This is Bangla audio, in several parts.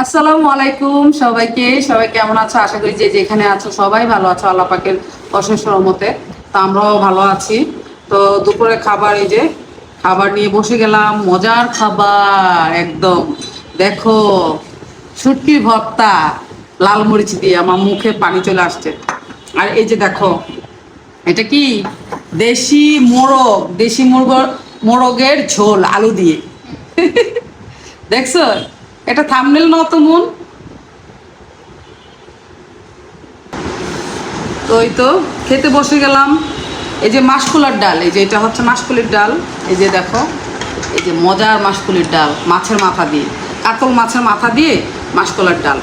আসসালামু আলাইকুম সবাইকে। সবাই কেমন আছো? আশা করি যে যেখানে আছো সবাই ভালো আছো আল্লাহ পাকের অশেষ রহমতে। তো আমরাও ভালো আছি। তো দুপুরে খাবার, এই যে খাবার নিয়ে বসে গেলাম। মজার খাবার একদম, দেখো, শুটকির ভর্তা লাল মরিচ দিয়ে। আমার মুখে পানি চলে আসছে। আর এই যে দেখো, এটা কি দেশি মোরগ, দেশি মোরগের ঝোল আলু দিয়ে। দেখছো, এটা থাম্বনেল নাও তো মন। তো ওই তো খেতে বসে গেলাম। এই যে মাসকলার ডাল, এই যে এটা হচ্ছে মাসকলির ডাল। এই যে দেখো, এই যে মজার মাসকলির ডাল মাছের মাথা দিয়ে, কাতল মাছের মাথা দিয়ে মাসকলার ডাল।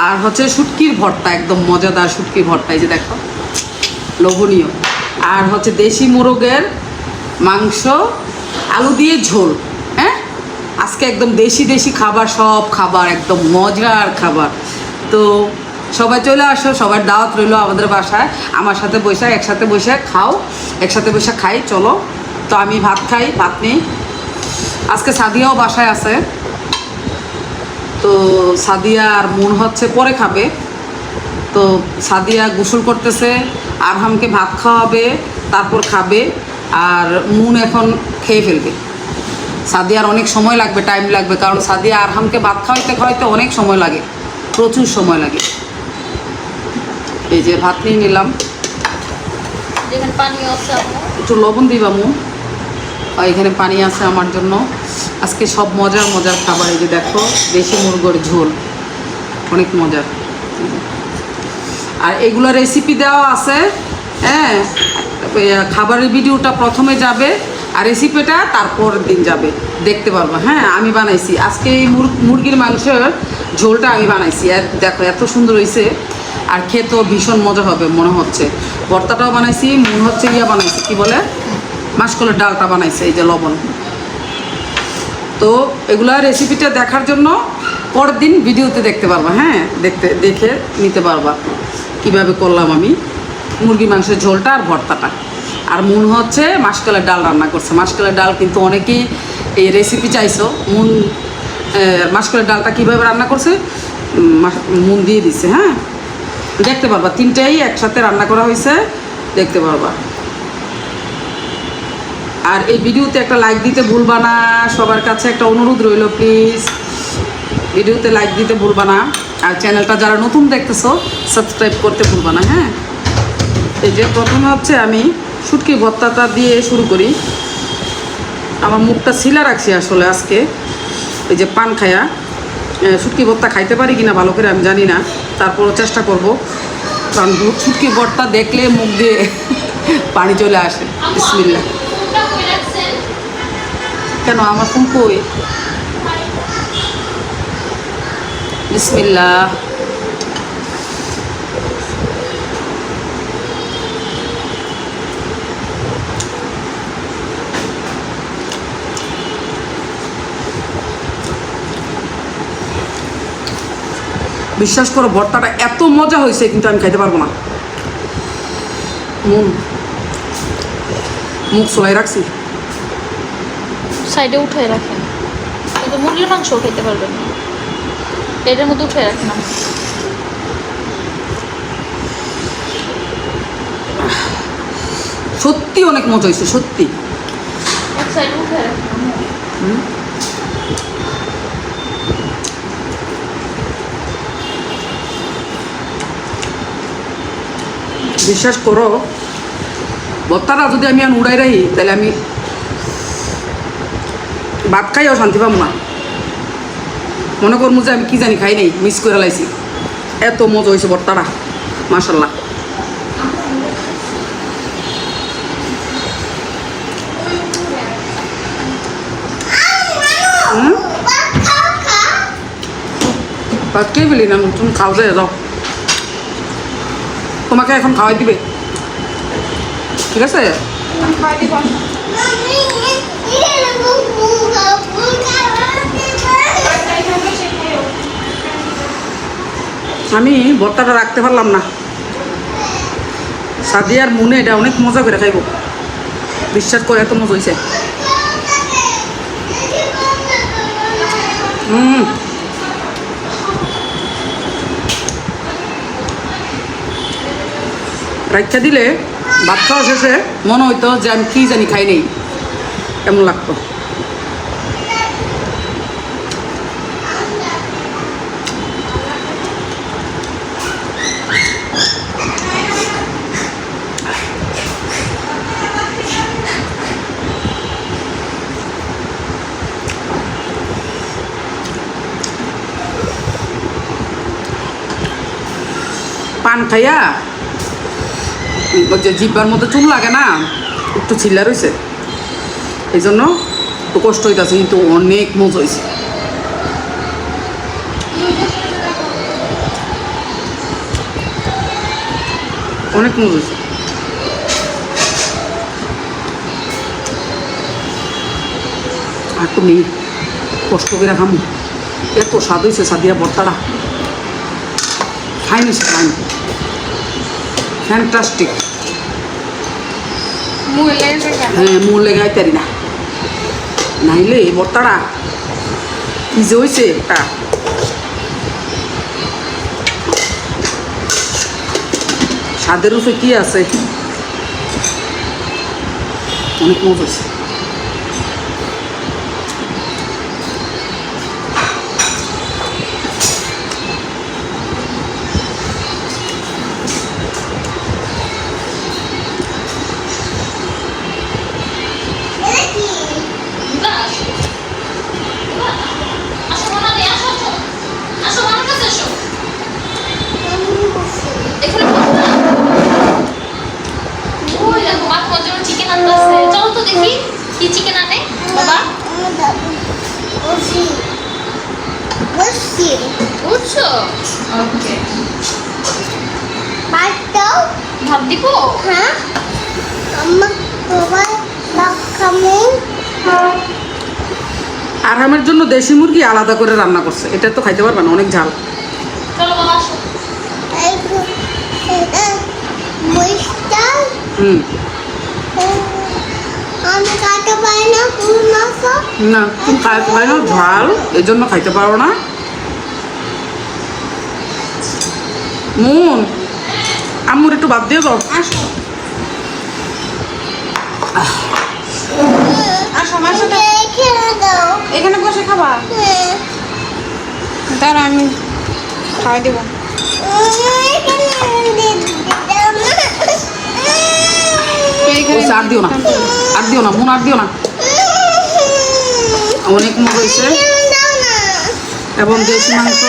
আর হচ্ছে শুটকির ভর্তা, একদম মজাদার শুটকির ভর্তা। এই যে দেখো, লোভনীয়। আর হচ্ছে দেশি মোরগের মাংস আলু দিয়ে ঝোল। হ্যাঁ, আজকে একদম দেশি দেশি খাবার, সব খাবার একদম মজার খাবার। তো সবাই চলে আসো, সবার দাওয়াত রইলো আমাদের বাসায়। আমার সাথে বসে একসাথে বসে খাও, একসাথে বসে খাই, চলো। তো আমি ভাত খাই, ভাত নেই। আজকে সাদিয়াও বাসায় আছে। তো সাদিয়া আর মন হচ্ছে পরে খাবে। তো সাদিয়া গোসল করতেছে, আরহামকে ভাত খাওয়াবে, তারপর খাবে। আর মুন এখন খেয়ে ফেলবে। সাদিয়ার অনেক সময় লাগবে, টাইম লাগবে, কারণ সাদিয়া আরহামকে ভাত খাওয়াইতে খাওয়াইতে অনেক সময় লাগে, প্রচুর সময় লাগে। এই যে ভাত নিয়ে নিলাম, একটু লবণ দিবা মু। আর এখানে পানি আছে আমার জন্য। আজকে সব মজার মজার খাবার। এই যে দেখো, দেশি মুরগির ঝোল, অনেক মজার। আর এগুলো রেসিপি দেওয়া আছে। হ্যাঁ, খাবারের ভিডিওটা প্রথমে যাবে আর রেসিপিটা তারপর দিন যাবে, দেখতে পারবো। হ্যাঁ, আমি বানাইছি আজকে এই মুরগির মাংসের ঝোলটা আমি বানাইছি। আর দেখো এত সুন্দর হয়েছে, আর খেতেও ভীষণ মজা হবে মনে হচ্ছে। ভর্তাটাও বানাইছি, মনে হচ্ছে ইয়া বানাইছি, কি বলে, মাসকলের ডালটা বানাইছে। এই যে লবণ। তো এগুলা রেসিপিটা দেখার জন্য পরের দিন ভিডিওতে দেখতে পারবা। হ্যাঁ, দেখে নিতে পারবা কিভাবে করলাম আমি মুরগি মাংসের ঝোলটা আর ভর্তাটা। আর মুন হচ্ছে মাসকলার ডাল রান্না করছে। মাসকলার ডাল কিন্তু অনেকেই এই রেসিপি চাইছো। মুন মাসকলার ডালটা কীভাবে রান্না করছে মুন দিয়ে দিছে। হ্যাঁ, দেখতে পারবা, তিনটাই একসাথে রান্না করা হয়েছে, দেখতে পারবা। আর এই ভিডিওতে একটা লাইক দিতে ভুলবা না, সবার কাছে একটা অনুরোধ রইল, প্লিজ ভিডিওতে লাইক দিতে ভুলবা না। আর চ্যানেলটা যারা নতুন দেখতেছো সাবস্ক্রাইব করতে ভুলবা না। হ্যাঁ, এই যে প্রথমে হচ্ছে আমি শুটকি ভর্তাটা দিয়ে শুরু করি। আমার মুখটা ছিলা রাখছি আসলে আজকে, এই যে পান খায়া। শুটকি ভর্তা খাইতে পারি কিনা ভালো করে আমি জানি না, তারপরও চেষ্টা করব। কারণ শুটকি ভর্তা দেখলে মুখ দিয়ে পানি চলে আসে। বিসমিল্লাহ। কেন আমার ফোন কই? বিসমিল্লাহ। বিশ্বাস করো, ভর্তাটা এত মজা হয়েছে, কিন্তু আমি খাইতে পারবো না। মুখ চলাই রাখছি। সাইডে উঠে রাখেন, কিন্তু মুরগির মাংস খেতে পারবেন না, এটার মধ্যে উঠে রাখেন। সত্যি অনেক মজা হয়েছে, সত্যি। এক সাইডে উঠে রাখেন। বিশ্বাস করো, ভর্তাটা যদি আমি উড়াই রাখি তাহলে আমি ভাত খাইও শান্তি পাবো না। মনে করবো যে আমি কি জানি খাই নাই, মিস করে লাইছি। এত মজা হয়েছে ভর্তাটা, মাশাল্লাহ। ভাত কে বলি না, তুমি খাও, যে যাও, তোমাকে এখন খাওয়াই দিবে, ঠিক আছে? আমি ভর্তাটা রাখতে পারলাম না। সাদিয়ার মনে এটা অনেক মজা করে খাইব, বিশ্বাস করে, এত মজা হয়েছে। রাখা দিলে ভাত খাওয়া শেষে মনে হইতো যে আমি কী জানি খাই নেই, কেমন লাগতো। পান খাইয়া ওই যে জিব্বার মধ্যে চুল লাগে না, একটু ছিল্লা রয়েছে, এই জন্য একটু কষ্ট হইতেছে, কিন্তু অনেক মজা হয়েছে। অনেক মজা হয়েছে। আর তুমি কষ্ট করে খামু, এত স্বাদ হয়েছে সাদিয়া ভর্তাটা, খাইনি সে খাইনি, ফ্যান্টাস্টিক। হ্যাঁ, মূল লেগাই পারি না, নাইলে এই ভর্তাটা কি যে হয়েছে একটা। স্বাদের রূপে কি আছে, অনেক মজা হয়েছে। ভাত দিব? হ্যাঁ, আরামের জন্য দেশি মুরগি আলাদা করে রান্না করছে, এটা তো খাইতে পারবে না, অনেক ঝাল। চলো বাবা আসো। হুম, আমি খাইতে পারি না, না তুমি খাইতে পারি না, ঝাল, এই জন্য খাইতে পারো না। মন আম্মুর একটু বাদ দিয়ে দাও। আসো আসো আমার সাথে এখানে বসে খাবা। দাঁড়া আমি খাওয়াই দেবো। আর দিও না, আর দিও না মন, আর দিও না। অনেক মজা হয়েছে। এবং দেশি মাংস,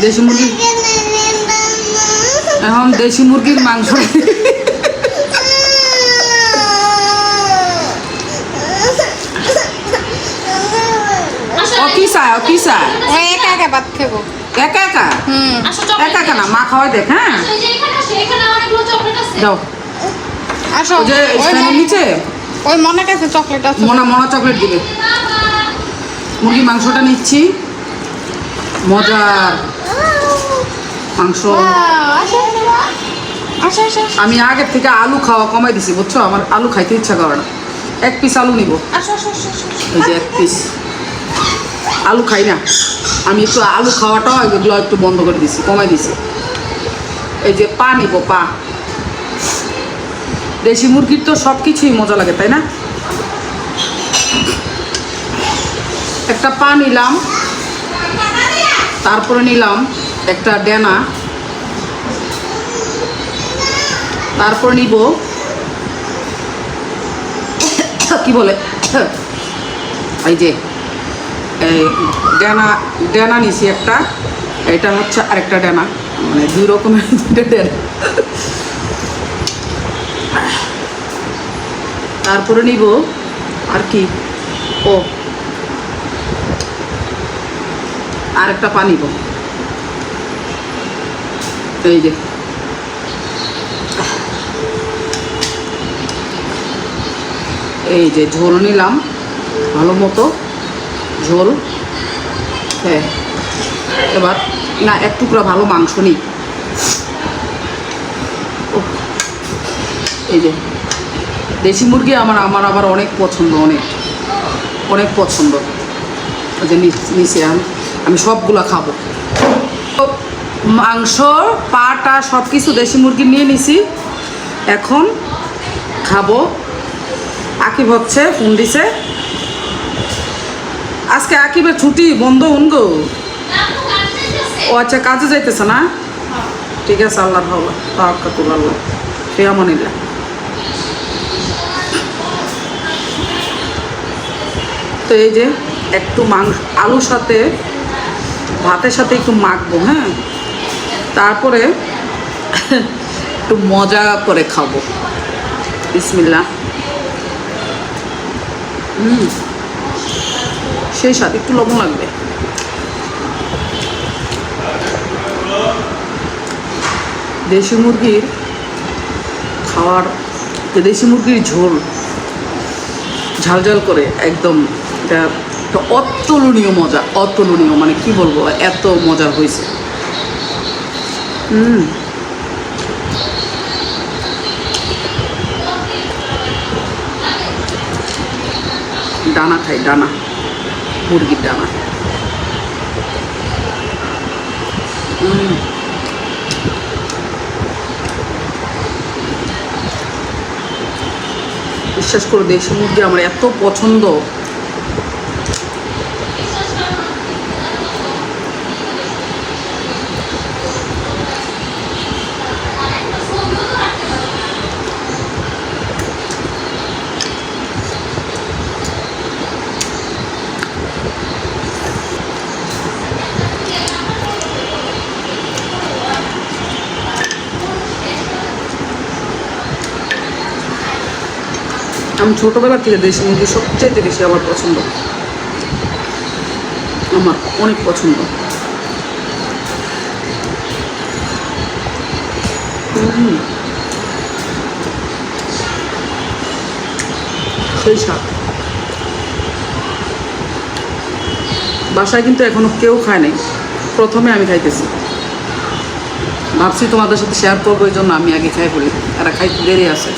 দেশি মুরগি, এখন দেশি মুরগির মাংস। ও কি চায়, ও কি চায়? ও একা একা ভাত খাবো। একা একা? আসো একা একা না, মা খাওয়াই দেখ। হ্যাঁ, এখানে অনেকগুলো চকলেট আছে। দাও। আসো ওই যে স্ট্যান্ডের নিচে ওই মনে কাছে চকলেট আছে। মনা চকলেট দিবে। মুরগি মাংসটা নিচ্ছি, মজার মাংস। আসো আসো আমি আগের থেকে আলু খাওয়া কমাই দিছি, বুঝছো, আমার আলু খাইতে ইচ্ছা করে না। এক পিস আলু নিব, আসো আসো আসো। এই যে এক পিস আলু খাই না আমি, একটু আলু খাওয়াটাও এগুলো একটু বন্ধ করে দিছি, কমাই দিছি। এই যে পা নিব, পা। দেশি মুরগির তো সব কিছুই মজা লাগে, তাই না? একটা পা নিলাম, তারপরে নিলাম একটা ডেনা, তারপর নিব কি বলে এই যে ডেনা, ডেনা নিছি একটা, এটা হচ্ছে আরেকটা ডেনা, মানে দুই রকমের দুইটা ডেনা। তারপরে নিব আর কি, ও আরেকটা পা নিব, এই যে এই যে ঝোল নিলাম, ভালো মতো ঝোল। হ্যাঁ, এবার না এক টুকরা ভালো মাংস নিই। এই যে দেশি মুরগি আমার আবার অনেক পছন্দ, অনেক অনেক পছন্দ। ওই যে নিচে আমি সবগুলা খাবো। মাংস পাটা সব কিছু দেশি মুরগি নিয়ে নিছি। এখন খাবো। আকিব হচ্ছে ফোন দিছে, আজকে আকিবের ছুটি বন্ধ উনগো। ও আচ্ছা, কাজে যাইতেছে না? ঠিক আছে, আল্লাহ ভালো তাওয়াক্কাতুল আল্লাহ, ফি আমানিল্লাহ। তো এই যে একটু মাংস আলুর সাথে ভাতের সাথে একটু মাখবো, হ্যাঁ, তারপরে একটু মজা করে খাবো। বিসমিল্লাহ। সেই সাথে একটু লবণ লাগবে। দেশি মুরগির খাওয়ার, দেশি মুরগির ঝোল ঝাল ঝাল করে একদম, এটা একটা অতুলনীয় মজা, অতুলনীয়, মানে কি বলবো, এত মজা হয়েছে। ডানা খাই, ডানা, মুরগির ডানা। বিশ্বাস করো, দেশি মুরগি আমার এত পছন্দ। আমি ছোটোবেলা থেকে দেশি মুরগি সবচেয়ে বেশি আমার পছন্দ, আমার অনেক পছন্দ। সেই স্বাদ। বাসায় কিন্তু এখনো কেউ খায় নাই, প্রথমে আমি খাইতেছি। ভাবছি তোমাদের সাথে শেয়ার করবো, এই জন্য আমি আগে খাই বলি, এরা খাইতে দেরি আছে।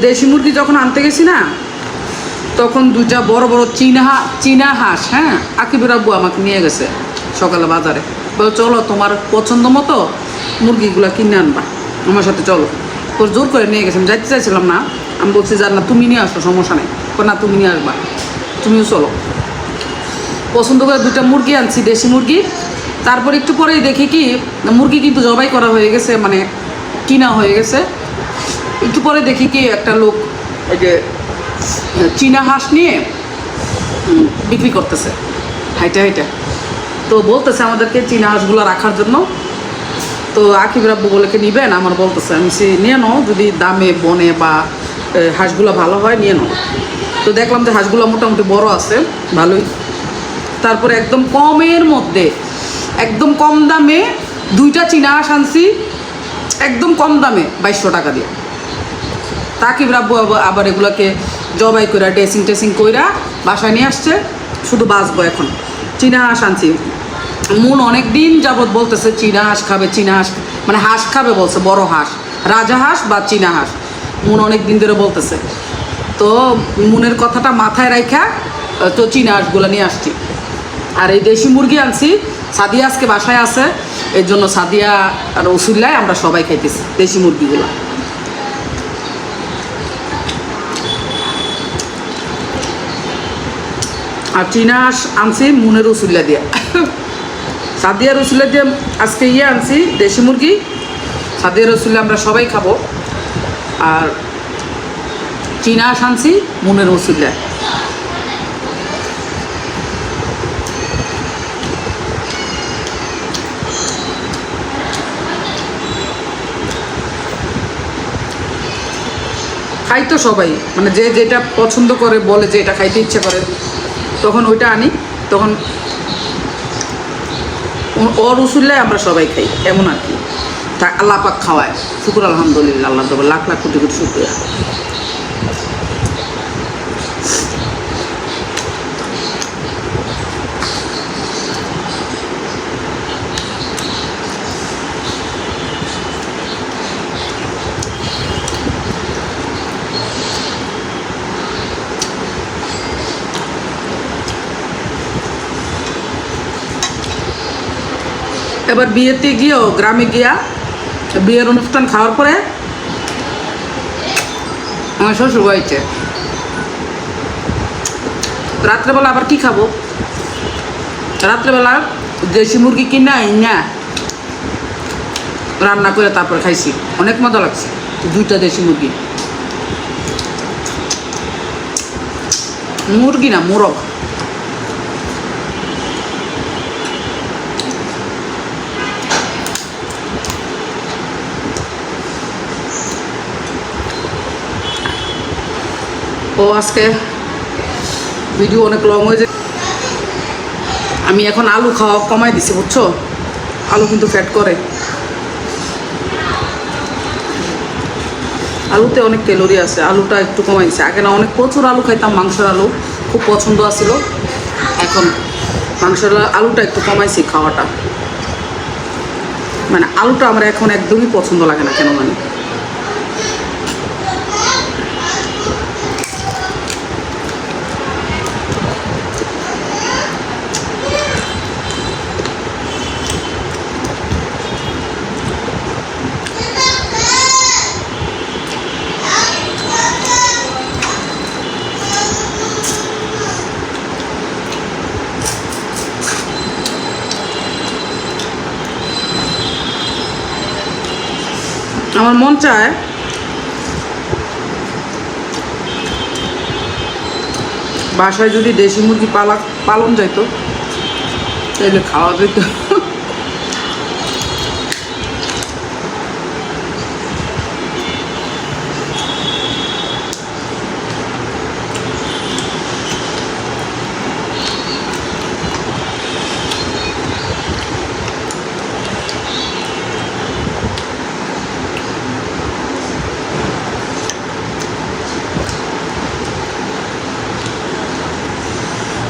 দেশি মুরগি যখন আনতে গেছি না, তখন দুইটা বড় বড় চীনা হাঁস, হ্যাঁ, আকিবের আব্বু আমাকে নিয়ে গেছে সকালে বাজারে, বলে চলো তোমার পছন্দ মতো মুরগিগুলো কিনে আনবা, আমার সাথে চলো। তোর জোর করে নিয়ে গেছে, আমি যাইতে চাইছিলাম না, আমি বলছি যার না তুমি নিয়ে আসো, সমস্যা নেই, না তুমি নিয়ে আসবা, তুমিও চলো। পছন্দ করে দুইটা মুরগি আনছি, দেশি মুরগি। তারপর একটু পরেই দেখি কি মুরগি কিন্তু জবাই করা হয়ে গেছে, মানে কিনা হয়ে গেছে। একটু পরে দেখি কি একটা লোক এই যে চীনা হাঁস নিয়ে বিক্রি করতেছে হাইটা হাইটা। তো বলতেছে আমাদেরকে চীনা হাঁসগুলো রাখার জন্য। তো আকিবের আব্বু বলে কি নিবেন, আমার বলতেছে, আমি সে নিয়ে নাও, যদি দামে বনে বা হাঁসগুলো ভালো হয় নিয়ে নাও। তো দেখলাম যে হাঁসগুলো মোটামুটি বড় আছে, ভালোই। তারপরে একদম কমের মধ্যে, একদম কম দামে দুইটা চীনা হাঁস আনছি, একদম কম দামে 2200 টাকা দিয়ে। তাকে রাব্বু আবার এগুলোকে জবাই করে ড্রেসিং কইরা বাসায় নিয়ে আসছে, শুধু বাঁচবো এখন। চীনা হাঁস আনছি, মন অনেক দিন যাবৎ বলতেছে চীনা হাঁস খাবে, চীনা হাঁস মানে হাঁস খাবে বলছে, বড় হাঁস, রাজা হাঁস বা চীনা হাঁস, মন অনেক দিন ধরে বলতেছে। তো মনের কথাটা মাথায় রাখা তো চীনা হাঁসগুলো নিয়ে আসছি। আর এই দেশি মুরগি আনছি, সাদিয়া আজকে বাসায় আছে, এর জন্য সাদিয়া আর উসুল্লায় আমরা সবাই খাইতেছি দেশি মুরগিগুলো। আর চীনা হাঁস আনছি মুনের রসুল্লা দিয়ে, সাদিয়া রসুল্লা দিয়ে আজকে আনছি দেশি মুরগি, সাদিয়া রসুল্লা আমরা সবাই খাবো। আর চীনা হাঁস আনছি মুনের রসুল্লা। খাই তো সবাই, মানে যে যেটা পছন্দ করে বলে যে এটা খাইতে ইচ্ছে করে, তখন ওইটা আনি, তখন ওর রসুল্লায় আমরা সবাই খাই, এমন আর কি। তা আল্লাহ পাক খাওয়ায়, শুকুর আলহামদুলিল্লাহ, আল্লাহ তবে লাখ লাখ কোটি কোটি শুক্রিয়া। এবার বিয়েতে গিয়েও গ্রামে গিয়া বিয়ের অনুষ্ঠান খাওয়ার পরে আমার শ্বশুর বাড়িতে রাত্রেবেলা আবার কি খাবো, রাত্রেবেলা দেশি মুরগি কিনা না রান্না করে তারপর খাইছি, অনেক মজা লাগছে। 2টা দেশি মুরগি, মুরগি না মোরগ। ও আজকে ভিডিও অনেক লং হয়ে যায়। আমি এখন আলু খাওয়া কমাই দিছি, বুঝছো? আলু কিন্তু ফ্যাট করে, আলুতে অনেক ক্যালোরি আছে, আলুটা একটু কমাই দিছি। আগে না অনেক প্রচুর আলু খাইতাম, মাংসের আলু খুব পছন্দ আছিল, এখন মাংসের আলুটা একটু কমাইছি খাওয়াটা। মানে আলুটা আমার এখন একদমই পছন্দ লাগে না কেন মানে। আমার মন চায় বাসায় যদি দেশি মুরগি পালন যাইতো তাহলে খাওয়া যেত।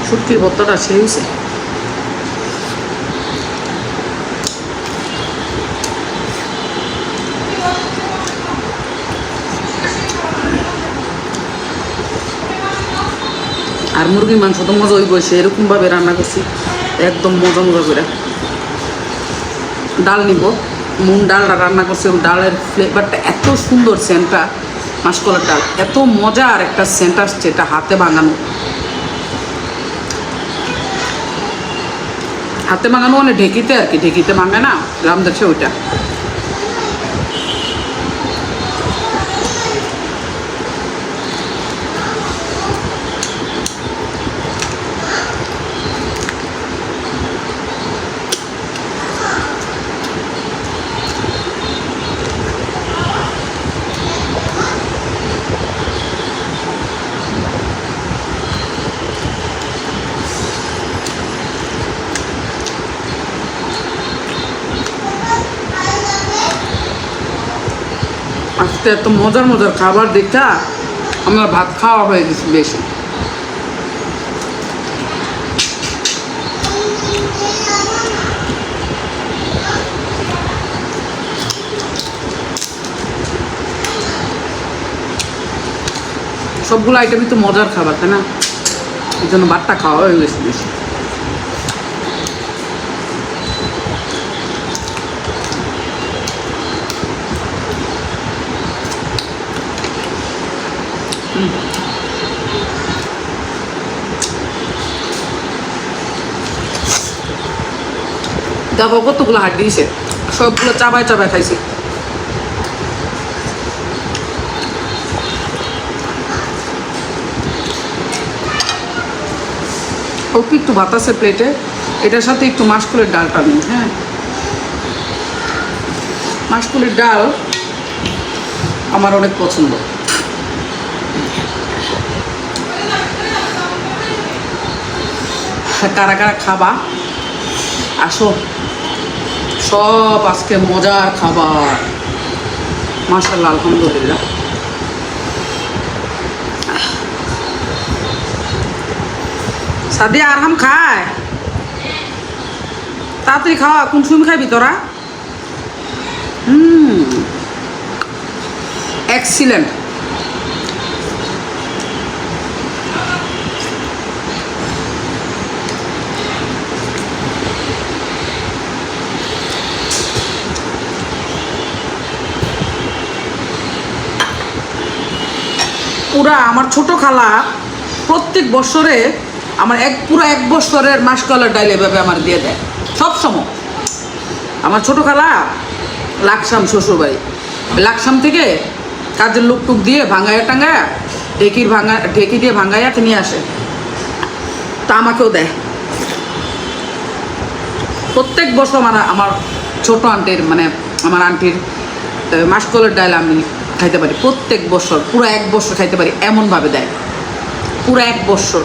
শুটকির ভর্তাটা সেই হয়েছে। আর মুরগির মাংস তো মজা হইব, এরকমভাবে রান্না করছি একদম মজা মজা করে। ডাল নিব, মুন ডালটা রান্না করছি, ডালের ফ্লেভারটা এত সুন্দর, সেন্টটা মাসকলার ডাল এত মজা, আর একটা সেন্ট আসছে, এটা হাতে বানানো, হাতে মাঙানো মানে ঢেকিতে আর কি, ঢেকিতে মাঙায় না রাম দেখছে ওইটা। আজকে এত মজার মজার খাবার দেখা আমার ভাত খাওয়া হয়ে গেছে বেশি। সবগুলো আইটেমই তো মজার খাবার, তাই না? এই জন্য ভাতটা খাওয়া হয়ে গেছে বেশি। দেখো কতগুলো হাট দিয়েছে, সবগুলো চাবায় চাবায় খাইছে। অল্প একটু ভাত আছে প্লেটে, এটার সাথে একটু মাসকলের ডালটা নিই। হ্যাঁ, মাসকলের ডাল আমার অনেক পছন্দ। কারা কারা খাবা আসো, সব আজকে মজার খাবার, মাশাআল্লাহ, আলহামদুলিল্লাহ। সাদিয়া আরহাম খায়, তাড়াতাড়ি খাওয়া, কোন সময় খাবি তোরা? এক্সিলেন্ট। পুরা আমার ছোট খালা প্রত্যেক বছরে আমার পুরো এক বছরের মাসকলার ডাইল এভাবে আমার দিয়ে দেয় সব সময়। আমার ছোট খালা লাকসাম শ্বশুরবাড়ি, লাকসাম থেকে কাজের লোক টুক দিয়ে ভাঙায়া টাঙ্গায়া ঢেকি দিয়ে ভাঙায়া নিয়ে আসে, তা আমাকেও দেয় প্রত্যেক বছর। আমার ছোট আন্টির মানে আমার আন্টির মাসকলার ডাইল আমি খাইতে পারি প্রত্যেক বছর, পুরো এক বছর খাইতে পারি এমনভাবে দেয়, পুরো এক বছর।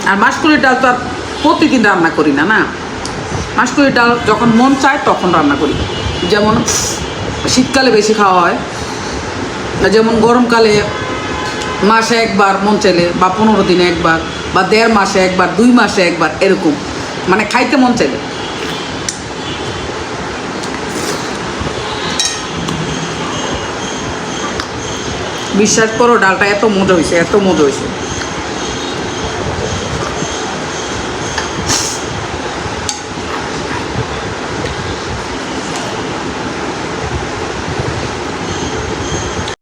আর মাসকলির ডাল তো আর প্রতিদিন রান্না করি না, না, মাসকলির ডাল যখন মন চায় তখন রান্না করি। যেমন শীতকালে বেশি খাওয়া হয়, যেমন গরমকালে মাসে একবার মন চাইলে, বা 15 দিনে একবার, বা 1.5 মাসে একবার, 2 মাসে একবার, এরকম মানে খাইতে মন চাইলে। বিশ্বাস করো ডালটা এত মজা হয়েছে, এত মজা হয়েছে।